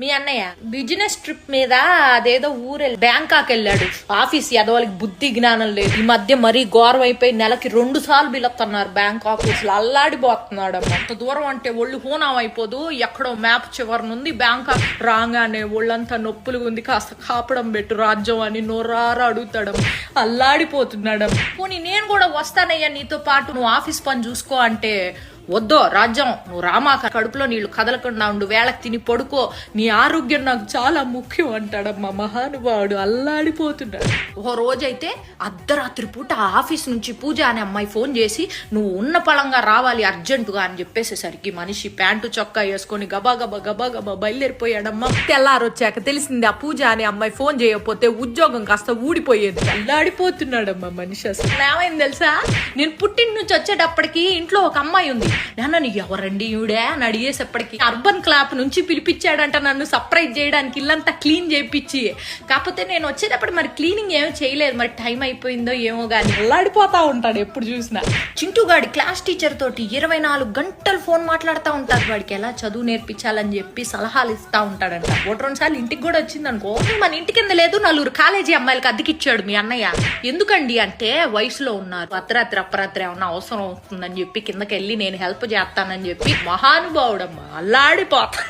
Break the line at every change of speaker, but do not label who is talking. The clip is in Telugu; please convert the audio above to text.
మీ అన్నయ్య బిజినెస్ ట్రిప్ మీద అదేదో ఊరెళ్ళి బ్యాంకాక్ వెళ్ళాడు. ఆఫీస్ ఎదవాళ్ళకి బుద్ధి జ్ఞానం లేదు. ఈ మధ్య మరీ ఘోరం అయిపోయి నెలకి 2 సార్లు బిలొస్తున్నారు బ్యాంకాక్. అసలు అల్లాడిపోతున్నాడు. అంత దూరం అంటే ఒళ్ళు హూనం అయిపోదు. ఎక్కడో మ్యాప్ చివరి నుండి బ్యాంకాక్ రాగానే ఒళ్ళంతా నొప్పులు ఉంది, కాస్త కాపడం పెట్టు రాజ్యం అని నోరారా అడుగుతాడు. అల్లాడిపోతున్నాడు. పోనీ నేను కూడా వస్తానయ్యా నీతో పాటు, నువ్వు ఆఫీస్ పని చూసుకో అంటే, వద్దో రాజ్యం నువ్వు రామాక, కడుపులో నీళ్లు కదలకుండా ఉండు, వేళకి తిని పడుకో, నీ ఆరోగ్యం నాకు చాలా ముఖ్యం అంటాడమ్మా మహానుభావుడు. అల్లాడిపోతున్నాడు. ఓ రోజైతే అర్ధరాత్రి పూట ఆఫీస్ నుంచి పూజ అనే అమ్మాయి ఫోన్ చేసి నువ్వు ఉన్న పళంగా రావాలి అర్జెంటుగా అని చెప్పేసేసరికి మనిషి ప్యాంటు చొక్కా వేసుకొని గబా గబా బయలుదేరిపోయాడమ్మా. తెల్లారొచ్చాక తెలిసింది ఆ పూజ అనే అమ్మాయి ఫోన్ చేయకపోతే ఉద్యోగం కాస్త ఊడిపోయేది. అల్లాడిపోతున్నాడమ్మా మనిషి. అసలు ఏమైంది తెలుసా, నేను పుట్టిన నుంచి వచ్చేటప్పటికి ఇంట్లో ఒక అమ్మాయి ఉంది. నాన్న ఎవరండి ఈవిడే అని అడిగేసేప్పటికి అర్బన్ క్లాప్ నుంచి పిలిపించాడంట నన్ను సర్ప్రైజ్ చేయడానికి, ఇల్లంతా క్లీన్ చేయించి. కాకపోతే నేను వచ్చేటప్పుడు మరి క్లీనింగ్ ఏమీ చేయలేదు, మరి టైం అయిపోయిందో ఏమో గానీ అల్లాడిపోతా ఉంటాడు ఎప్పుడు చూసినా. చింటూగాడి క్లాస్ టీచర్ తోటి 24 గంటలు ఫోన్ మాట్లాడుతూ ఉంటాడు. వాడికి ఎలా చదువు నేర్పించాలని చెప్పి సలహాలు ఇస్తా ఉంటాడంట. 1-2 సార్లు ఇంటికి కూడా వచ్చింది అనుకో. మన ఇంటి కింద లేదు 4 కాలేజీ అమ్మాయిలకి అద్దెకిచ్చాడు మీ అన్నయ్య. ఎందుకండి అంటే వయసులో ఉన్నారు, అర్ధరాత్రి ఏమన్నా అవసరం అవుతుందని చెప్పి కిందకి వెళ్ళి నేను హెల్ప్ చేస్తానని చెప్పి మహానుభావుడమ్మా. అల్లాడిపోతా.